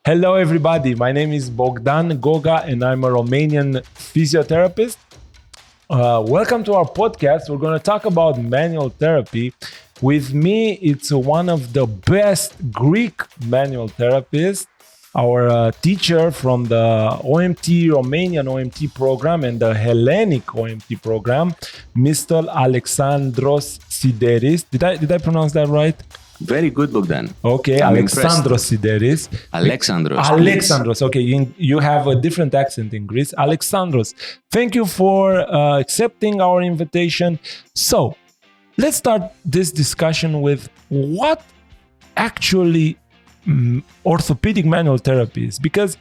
Hello, everybody. My name is Bogdan Goga, and I'm a Romanian physiotherapist. Welcome to our podcast. We're going to talk about manual therapy. With me, it's one of the best Greek manual therapists, our teacher from the Romanian OMT program and the Hellenic OMT program, Mr. Alexandros Sideris. Did I pronounce that right? Very good, Bogdan. Okay, I'm Alexandros Sideris. Alexandros. Okay, you have a different accent in Greece. Alexandros, thank you for accepting our invitation. So, let's start this discussion with what actually orthopedic manual therapy is, because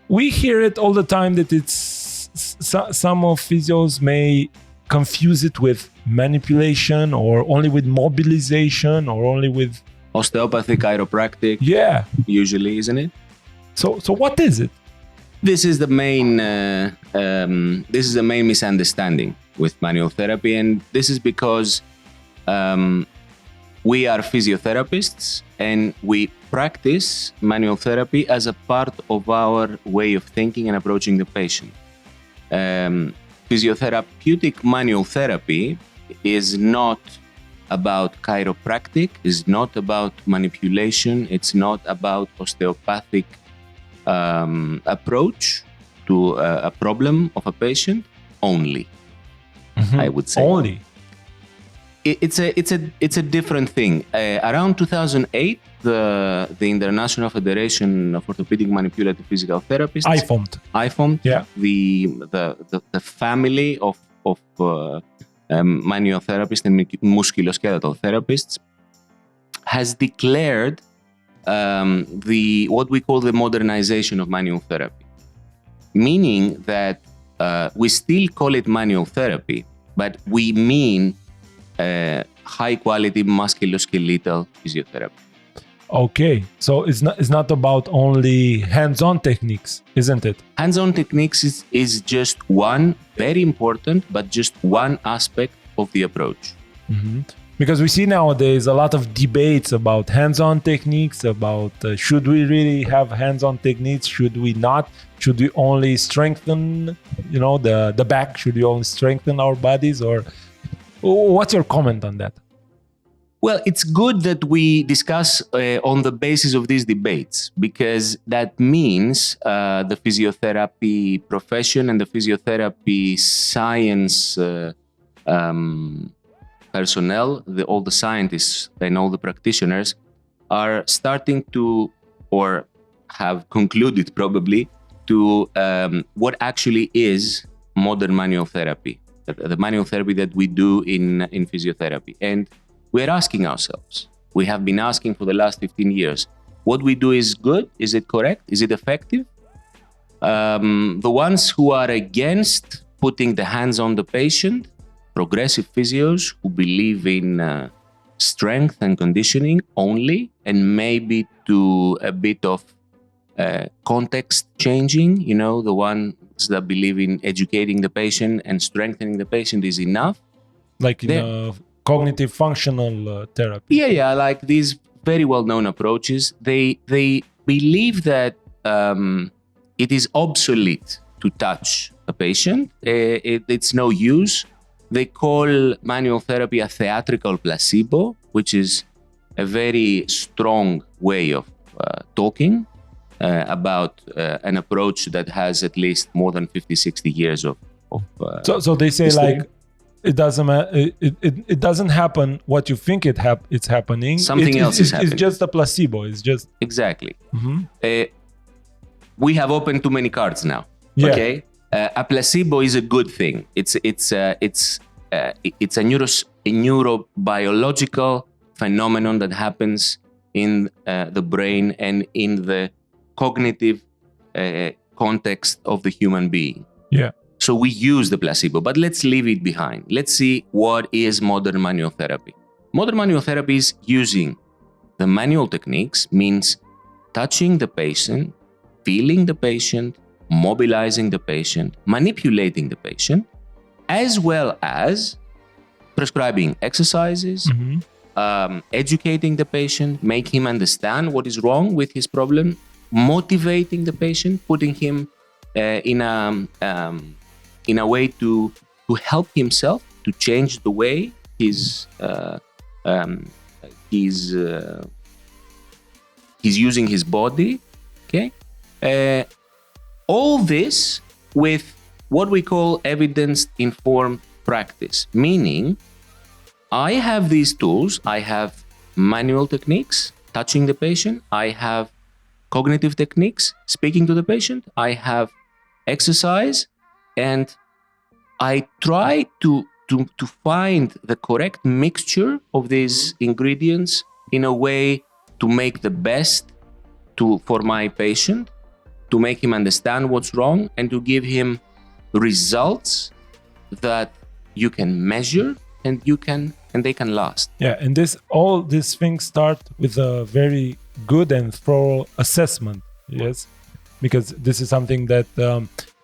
we hear it all the time that it's some of physios may confuse it with manipulation or only with mobilization or only with osteopathy, chiropractic. Yeah, usually, isn't it? So what is it? This is the main misunderstanding with manual therapy, and this is because we are physiotherapists and we practice manual therapy as a part of our way of thinking and approaching the patient. Physiotherapeutic manual therapy is not about chiropractic, is not about manipulation, it's not about osteopathic approach to a problem of a patient only. I would say only. It's a different thing. Around 2008, the International Federation of Orthopedic Manipulative Physical Therapists, IFOMT, yeah, the family of manual therapists and musculoskeletal therapists, has declared what we call the modernization of manual therapy, meaning that we still call it manual therapy, but we mean high-quality musculoskeletal physiotherapy. Okay, so it's not about only hands-on techniques, isn't it? Hands-on techniques is just one, very important, but just one aspect of the approach. Mm-hmm. Because we see nowadays a lot of debates about hands-on techniques, about should we really have hands-on techniques, should we not? Should we only strengthen, the back? Should we only strengthen our bodies? Or what's your comment on that? Well, it's good that we discuss on the basis of these debates, because that means the physiotherapy profession and the physiotherapy science personnel, all the scientists and all the practitioners are starting to, or have concluded probably, to what actually is modern manual therapy, the manual therapy that we do in physiotherapy. And we're asking ourselves, we have been asking for the last 15 years, what we do is good? Is it correct? Is it effective? The ones who are against putting the hands on the patient, progressive physios who believe in strength and conditioning only, and maybe to a bit of context changing, the ones that believe in educating the patient and strengthening the patient is enough. Like in cognitive functional therapy. Yeah, like these very well-known approaches, they believe that it is obsolete to touch a patient. It's no use. They call manual therapy a theatrical placebo, which is a very strong way of talking about an approach that has at least more than 50-60 years of so they say history. Like it doesn't happen what you think it's happening. Something else is happening. It's just a placebo. It's just exactly. Mm-hmm. We have opened too many cards now. Yeah. Okay, a placebo is a good thing. It's a neurobiological phenomenon that happens in the brain and in the cognitive context of the human being. Yeah. So we use the placebo, but let's leave it behind. Let's see what is modern manual therapy. Modern manual therapy is using the manual techniques, means touching the patient, feeling the patient, mobilizing the patient, manipulating the patient, as well as prescribing exercises, educating the patient, make him understand what is wrong with his problem, motivating the patient, putting him in a way to help himself, to change the way he's using his body. Okay, all this with what we call evidence-informed practice, meaning I have these tools. I have manual techniques, touching the patient. I have cognitive techniques, speaking to the patient. I have exercise, and I try to find the correct mixture of these ingredients in a way to make the best for my patient, to make him understand what's wrong, and to give him results that you can measure and they can last. Yeah, and all these things start with a very good and thorough assessment. Yes, because this is something that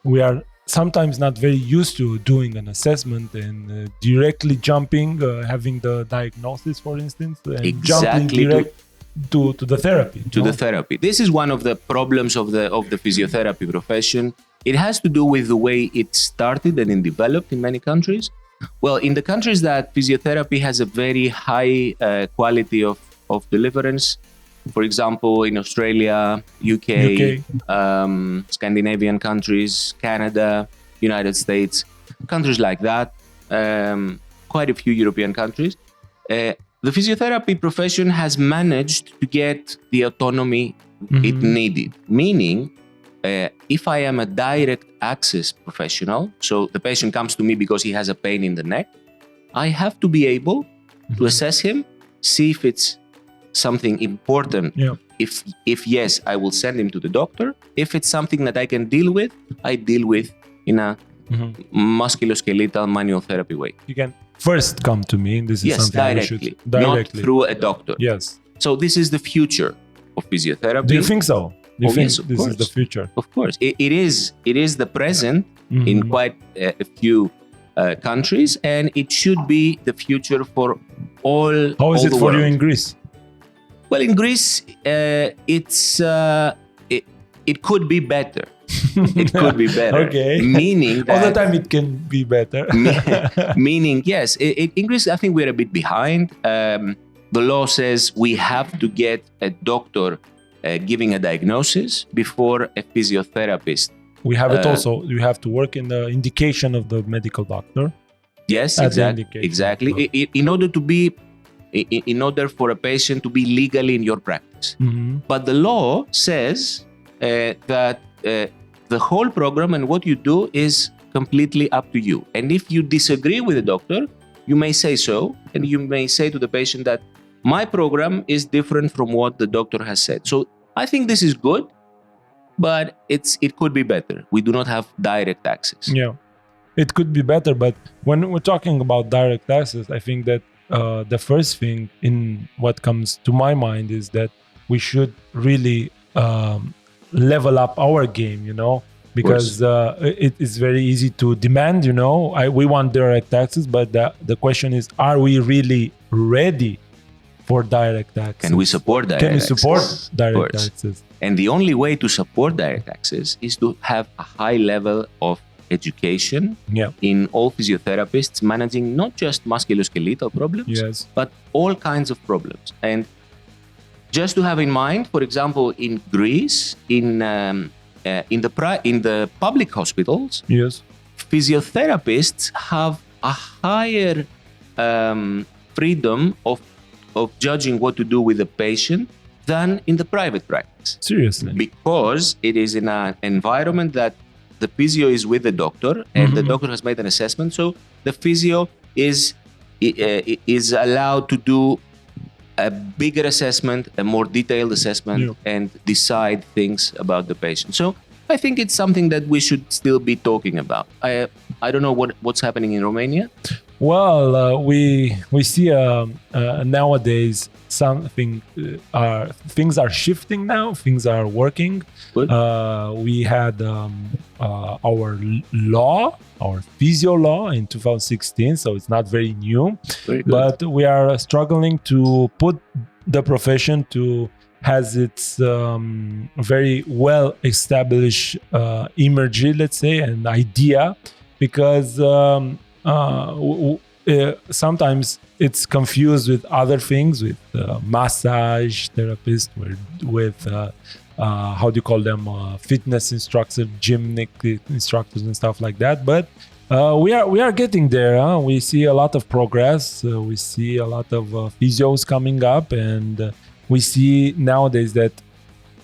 we are sometimes not very used to, doing an assessment and directly jumping, having the diagnosis, for instance, and jumping direct to the therapy. The therapy. This is one of the problems of the physiotherapy profession. It has to do with the way it started and it developed in many countries. Well, in the countries that physiotherapy has a very high quality of deliverance, for example, in Australia, UK. Scandinavian countries, Canada, United States, countries like that, quite a few European countries, the physiotherapy profession has managed to get the autonomy it needed. Meaning, if I am a direct access professional, so the patient comes to me because he has a pain in the neck, I have to be able to assess him, see if it's something important. Yeah. If yes, I will send him to the doctor. If it's something that I can deal with, I deal with in a musculoskeletal manual therapy way. You can first come to me. This is something directly, not through a doctor. Yes. So this is the future of physiotherapy. Do you think so? Do you think yes, this is the future? Of course. It is the present in quite a few countries, and it should be the future for all. How is all it the for world. you in Greece? Well, in Greece, it could be better. It could be better. Okay. Meaning that all the time it can be better. meaning, yes, in Greece, I think we're a bit behind. The law says we have to get a doctor giving a diagnosis before a physiotherapist. We have it also. You have to work in the indication of the medical doctor. Yes, exactly. In order for a patient to be legally in your practice. But the law says that the whole program and what you do is completely up to you. And if you disagree with the doctor, you may say so, and you may say to the patient that my program is different from what the doctor has said. So I think this is good, but it could be better. We do not have direct access. Yeah, it could be better, but when we're talking about direct access, I think that the first thing in what comes to my mind is that we should really level up our game, because it is very easy to demand, we want direct access, but the question is, are we really ready for direct access? Can we support direct access? Can we support direct access? And the only way to support direct access is to have a high level of education in all physiotherapists, managing not just musculoskeletal problems, but all kinds of problems. And just to have in mind, for example, in Greece, in the public hospitals, physiotherapists have a higher freedom of judging what to do with the patient than in the private practice. Seriously? Because it is in an environment that the physio is with the doctor, and the doctor has made an assessment. So the physio is allowed to do a bigger assessment, a more detailed assessment, and decide things about the patient. So I think it's something that we should still be talking about. I don't know what's happening in Romania. Well, we see nowadays things are shifting now. Things are working. Good. We had our law, our physio law in 2016, so it's not very new. Very good. But we are struggling to put the profession to has its very well established imagery, let's say, and idea, because sometimes it's confused with other things, with massage therapists, with how do you call them, fitness instructors, gymnastic instructors, and stuff like that. But we are getting there. Huh? We see a lot of progress. We see a lot of physios coming up, and we see nowadays that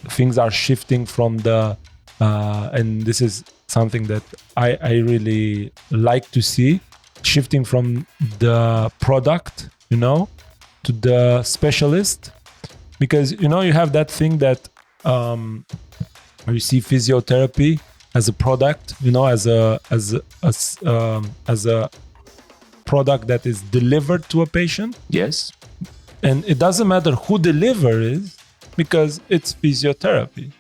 things are shifting from the and this is something that I really like to see, shifting from the product, to the specialist, because you have that thing that you see physiotherapy as a product, as a product that is delivered to a patient. Yes. And it doesn't matter who delivers, because it's physiotherapy,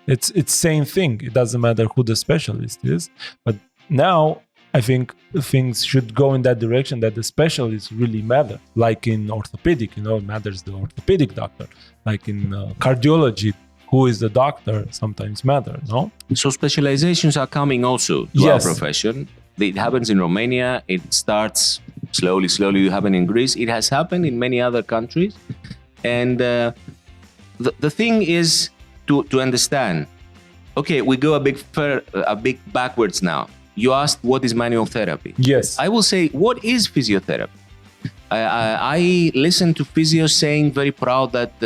it's same thing. It doesn't matter who the specialist is. But now I think things should go in that direction, that the specialists really matter. Like in orthopedic, it matters the orthopedic doctor. Like in cardiology, who is the doctor sometimes matter, no? So specializations are coming also to our profession. It happens in Romania. It starts slowly to happen in Greece. It has happened in many other countries. And the thing is to understand, okay, we go a big backwards now. You asked, what is manual therapy? Yes. I will say, what is physiotherapy? I listen to physios saying very proud that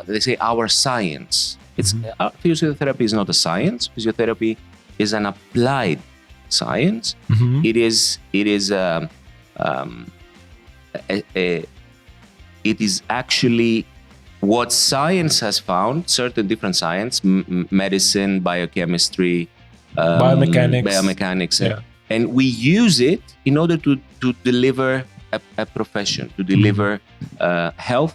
they say our science. Physiotherapy is not a science. Physiotherapy is an applied science. Mm-hmm. It is actually what science has found. Certain different science, medicine, biochemistry, biomechanics, yeah. And we use it in order to deliver a profession, to deliver health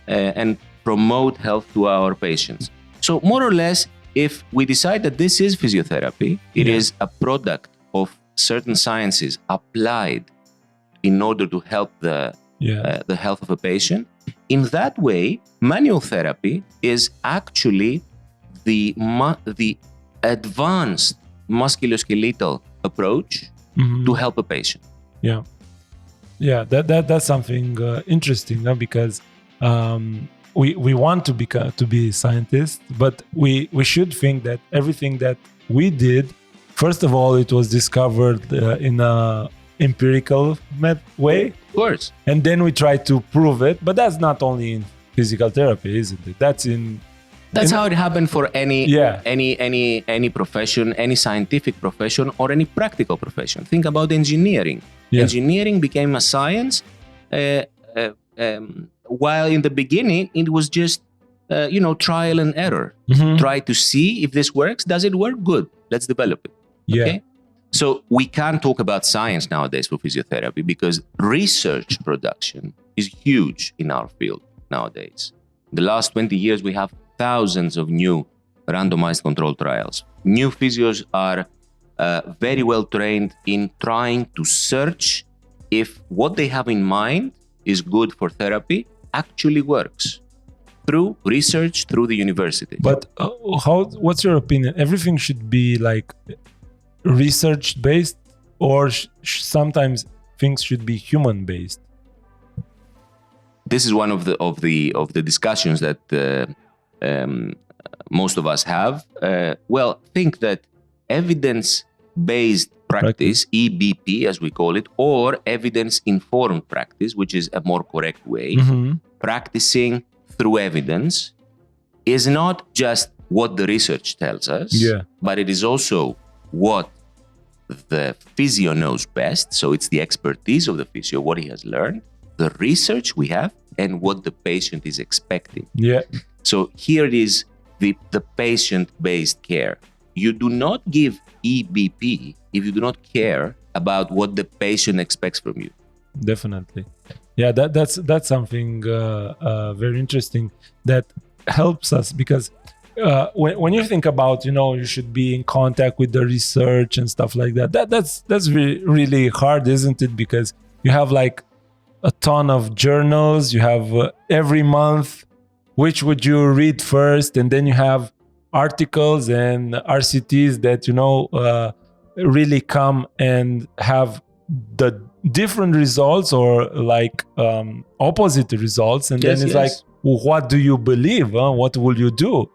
and promote health to our patients. So more or less, if we decide that this is physiotherapy, it is a product of certain sciences applied in order to help the health of a patient. In that way, manual therapy is actually the advanced musculoskeletal approach to help a patient. Yeah, that's something interesting, because we want to be scientists, but we should think that everything that we did, first of all, it was discovered in a empirical way. Of course. And then we try to prove it, but that's not only in physical therapy, isn't it? That's how it happened for any profession, any scientific profession, or any practical profession. Think about engineering. Yeah. Engineering became a science, while in the beginning it was just trial and error. Mm-hmm. Try to see if this works. Does it work? Good. Let's develop it. Yeah. Okay. So we can't talk about science nowadays for physiotherapy, because research production is huge in our field nowadays. In the last 20 years, we have thousands of new randomized controlled trials. New physios are very well trained in trying to search if what they have in mind is good for therapy actually works through research, through the university. But what's your opinion? Everything should be like research based, or sometimes things should be human based? This is one of the discussions that most of us have. Think that evidence-based practice, EBP as we call it, or evidence-informed practice, which is a more correct way, practicing through evidence, is not just what the research tells us, but it is also what the physio knows best. So it's the expertise of the physio, what he has learned, the research we have, and what the patient is expecting. Yeah. So here it is, the patient-based care. You do not give EBP if you do not care about what the patient expects from you. Definitely. Yeah, that's something very interesting that helps us, because when you think about, you should be in contact with the research and stuff like that, that's really hard, isn't it? Because you have like a ton of journals, you have every month, which would you read first, and then you have articles and RCTs that really come and have the different results, or like opposite results, and then it's like, well, what do you believe? What will you do?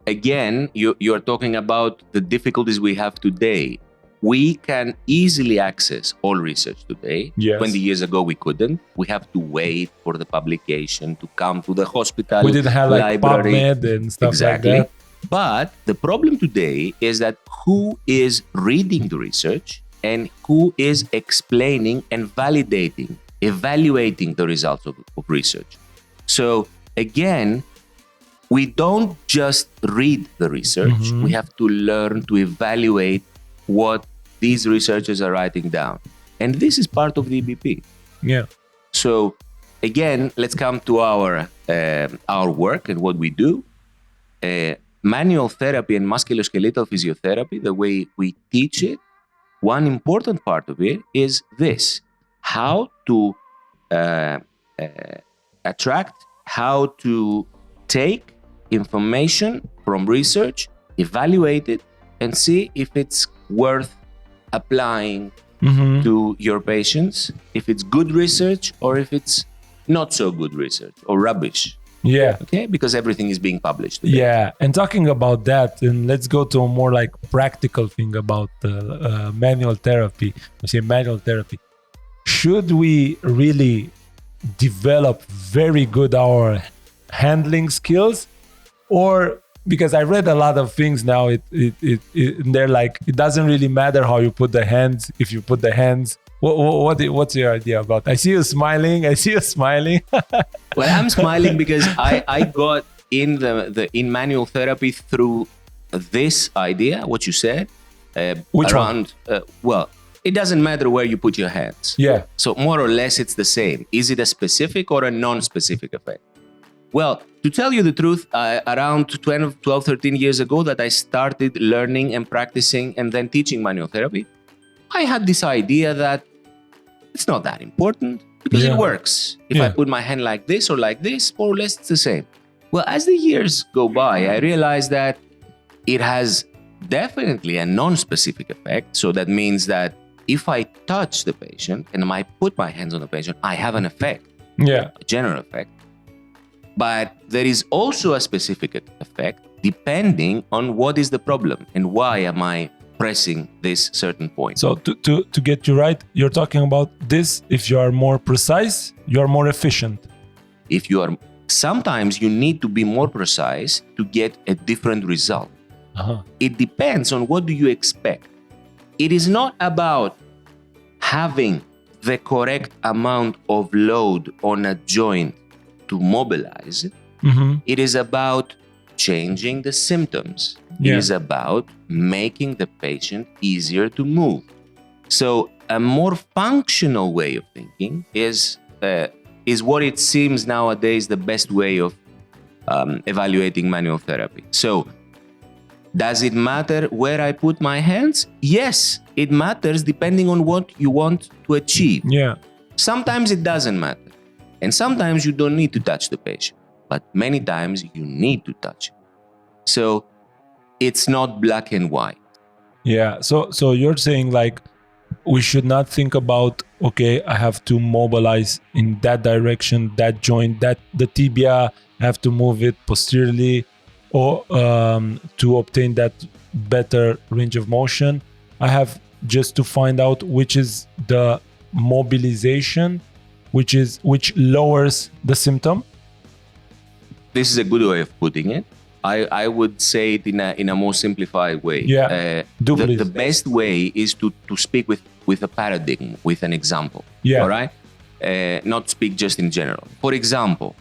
Again, you're talking about the difficulties we have today. We can easily access all research today. Yes. 20 years ago, we couldn't. We have to wait for the publication to come to the hospital. We didn't have like library. PubMed and stuff Exactly. like that. But the problem today is that who is reading the research and who is explaining and validating, evaluating the results of research. So again, we don't just read the research. Mm-hmm. We have to learn to evaluate what these researchers are writing down. And this is part of the EBP. Yeah. So again, let's come to our work and what we do. Manual therapy and musculoskeletal physiotherapy, the way we teach it, one important part of it is this: how to attract, how to take information from research, evaluate it, and see if it's worth applying to your patients, if it's good research or if it's not so good research or rubbish. Yeah. Okay, because everything is being published today. Yeah, and talking about that, and let's go to a more like practical thing about manual therapy. I say manual therapy. Should we really develop very good our handling skills, or because I read a lot of things now, they're like, it doesn't really matter how you put the hands. If you put the hands, what's your idea about? I see you smiling. Well, I'm smiling because I got in in manual therapy through this idea, what you said. Which one? Well, it doesn't matter where you put your hands. Yeah. So more or less it's the same. Is it a specific or a non-specific effect? Well, to tell you the truth, around 12, 13 years ago that I started learning and practicing and then teaching manual therapy, I had this idea that it's not that important because it works. If I put my hand like this or like this, more or less it's the same. Well, as the years go by, I realized that it has definitely a non-specific effect. So that means that if I touch the patient and I put my hands on the patient, I have an effect, a general effect. But there is also a specific effect depending on what is the problem and why am I pressing this certain point. So to get you right, you're talking about this: if you are more precise, you are more efficient. If you are, sometimes you need to be more precise to get a different result. It depends on what do you expect. It is not about having the correct amount of load on a joint to mobilize it. It is about changing the symptoms. It is about making the patient easier to move. So a more functional way of thinking is what it seems nowadays the best way of evaluating manual therapy. So does it matter where I put my hands? Yes, it matters depending on what you want to achieve. Yeah. Sometimes it doesn't matter. And sometimes you don't need to touch the patient, but many times you need to touch it. So it's not black and white. Yeah. So you're saying like we should not think about, okay, I have to mobilize in that direction, that joint, that the tibia, I have to move it posteriorly, or to obtain that better range of motion. I have just to find out which is the mobilization, which lowers the symptom. This is a good way of putting it. I would say it in a more simplified way. Yeah. The best way is to speak with a paradigm, with an example. Yeah. All right. Not speak just in general. For example,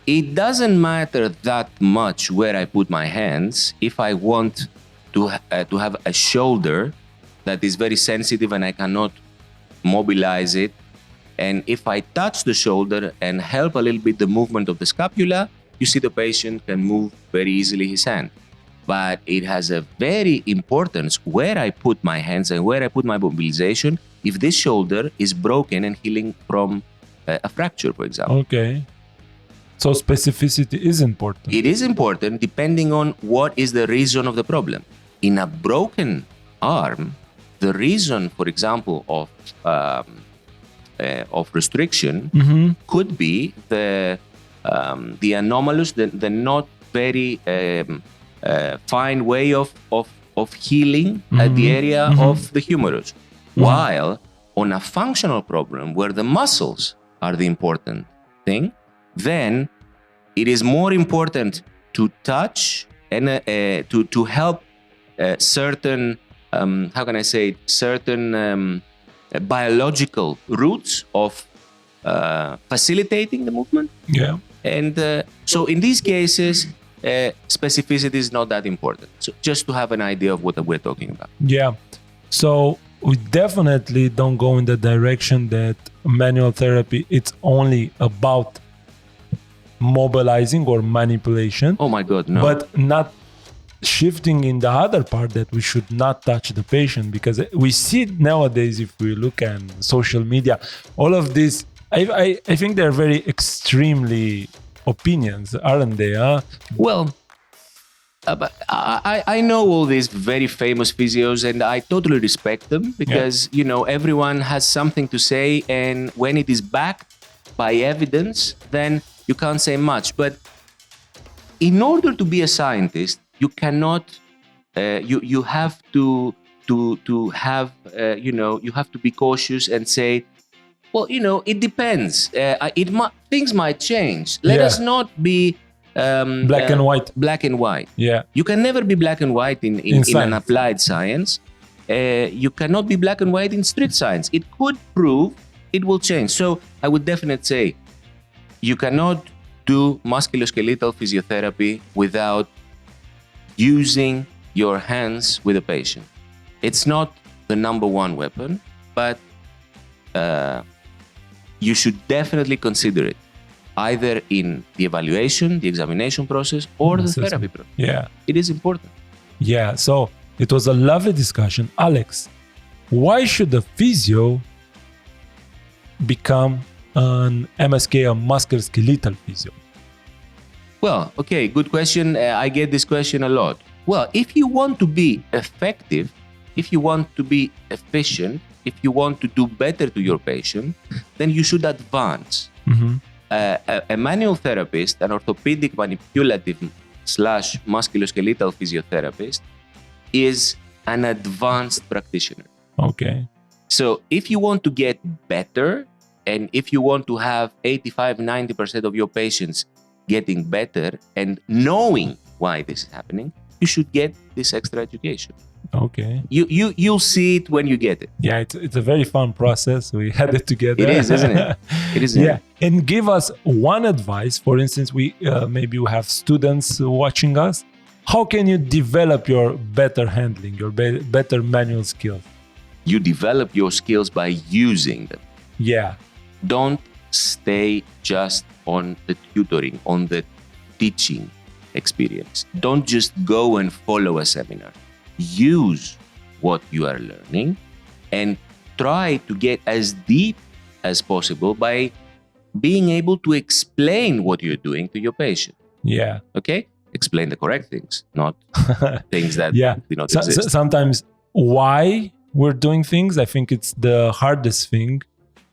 it doesn't matter that much where I put my hands if I want to have a shoulder that is very sensitive and I cannot mobilize it. And if I touch the shoulder and help a little bit the movement of the scapula, you see the patient can move very easily his hand. But it has a very importance where I put my hands and where I put my mobilization if this shoulder is broken and healing from a fracture, for example. Okay. So specificity is important. It is important depending on what is the reason of the problem. In a broken arm, the reason, for example, of restriction could be the anomalous, the not very fine way of healing at the area of the humerus. While on a functional problem where the muscles are the important thing, then it is more important to touch and to help certain how can I say it? Certain biological routes of facilitating the movement. Yeah. And so in these cases, specificity is not that important. So just to have an idea of what we're talking about. Yeah. So we definitely don't go in the direction that manual therapy, it's only about mobilizing or manipulation. Oh my God, no. But not shifting in the other part that we should not touch the patient, because we see nowadays, if we look at social media, all of this, I think they're very extremely opinions, aren't they? Well, but I know all these very famous physios and I totally respect them because, you know, everyone has something to say, and when it is backed by evidence, then you can't say much. But in order to be a scientist, you cannot, you have to have, you have to be cautious and say, well, you know, it depends. Things might change. Let us not be black and white. Black and white. Yeah. You can never be black and white in an applied science. You cannot be black and white in street science. It could prove, it will change. So I would definitely say you cannot do musculoskeletal physiotherapy without using your hands with a patient. It's not the number one weapon, but you should definitely consider it, either in the evaluation, the examination process, or the therapy process. Yeah. It is important. Yeah, so it was a lovely discussion. Alex, why should a physio become an MSK, a musculoskeletal physio? Well, okay, good question. I get this question a lot. Well, if you want to be effective, if you want to be efficient, if you want to do better to your patient, then you should advance. A manual therapist, an orthopedic manipulative / musculoskeletal physiotherapist is an advanced practitioner. Okay. So if you want to get better, and if you want to have 85-90% of your patients getting better and knowing why this is happening, you should get this extra education. Okay. You'll see it when you get it. Yeah, it's a very fun process. We had it together. It is, isn't it? It is. Yeah. And give us one advice. For instance, we maybe we have students watching us. How can you develop your better handling, your better manual skills? You develop your skills by using them. Yeah. Don't stay just on the tutoring, on the teaching experience. Don't just go and follow a seminar. Use what you are learning and try to get as deep as possible by being able to explain what you're doing to your patient. Yeah. Okay? Explain the correct things, not things that do not exist. Sometimes why we're doing things, I think it's the hardest thing.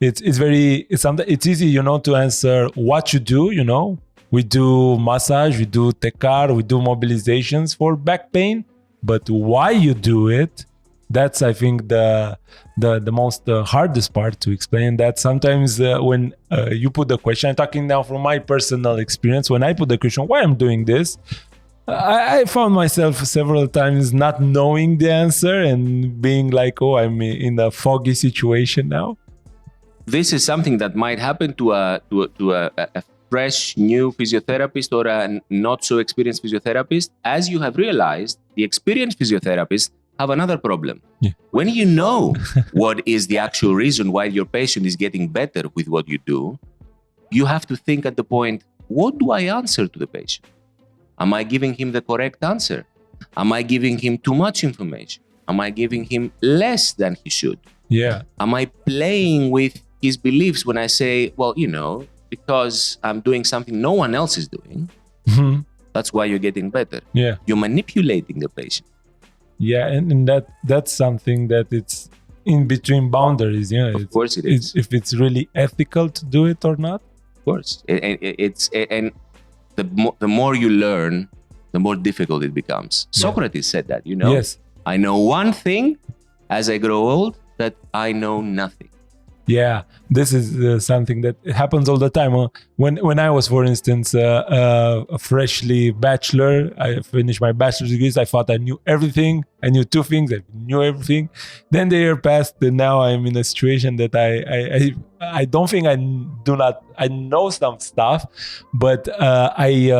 It's easy, to answer what you do, We do massage, we do tekar, we do mobilizations for back pain, but why you do it, that's, I think, the most hardest part to explain. That sometimes when you put the question, I'm talking now from my personal experience, when I put the question, why I'm doing this, I found myself several times not knowing the answer and being like, oh, I'm in a foggy situation now. This is something that might happen to a fresh new physiotherapist or a not so experienced physiotherapist. As you have realized, the experienced physiotherapist have another problem. Yeah. When you know what is the actual reason why your patient is getting better with what you do, you have to think at the point, what do I answer to the patient? Am I giving him the correct answer? Am I giving him too much information? Am I giving him less than he should? Yeah. Am I playing with his beliefs when I say, well, because I'm doing something no one else is doing, that's why you're getting better. Yeah. You're manipulating the patient. Yeah, and that's something that it's in between boundaries. Of course it is. If it's really ethical to do it or not. Of course. And the more you learn, the more difficult it becomes. Yeah. Socrates said that, Yes. I know one thing as I grow old, that I know nothing. Yeah, this is something that happens all the time. When I was, for instance, a freshly bachelor, I finished my bachelor's degrees. I thought I knew everything. I knew two things. I knew everything. Then the year passed, and now I'm in a situation that I don't think I know some stuff, but I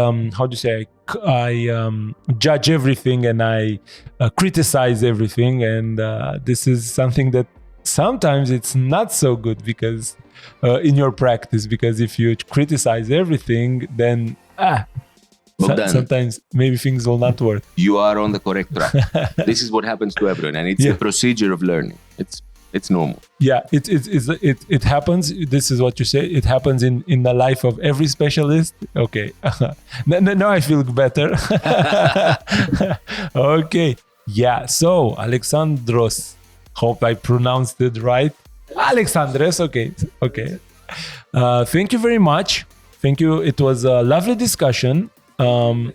judge everything and I criticize everything, and this is something that sometimes it's not so good because in your practice, because if you criticize everything, then Bogdan, sometimes maybe things will not work. You are on the correct track. This is what happens to everyone, and it's the procedure of learning. It's normal. Yeah, it happens. This is what you say. It happens in the life of every specialist. Okay, now I feel better. Okay, yeah. So Alexandros, hope I pronounced it right. Alexandros. Okay. Thank you very much. Thank you. It was a lovely discussion. I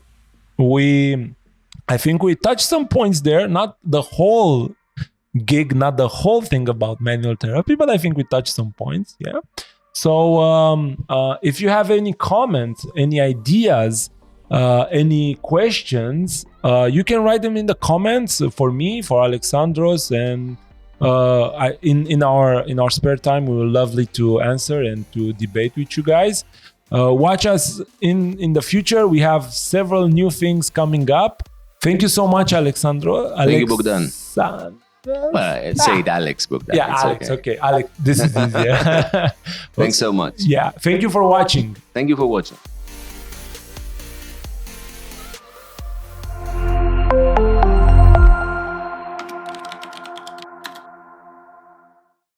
think we touched some points there. Not the whole gig, not the whole thing about manual therapy, but I think we touched some points. Yeah. So if you have any comments, any ideas, any questions, you can write them in the comments for me, for Alexandros, and in our spare time, we will lovely to answer and to debate with you guys. Watch us in the future. We have several new things coming up. Thank you so much, Alexandro. Thank you, Bogdan. Say it Alex, Bogdan. Yeah, it's Alex. Okay, Alex. This is easier. Thanks so much. Yeah. Thank you for watching. Thank you for watching.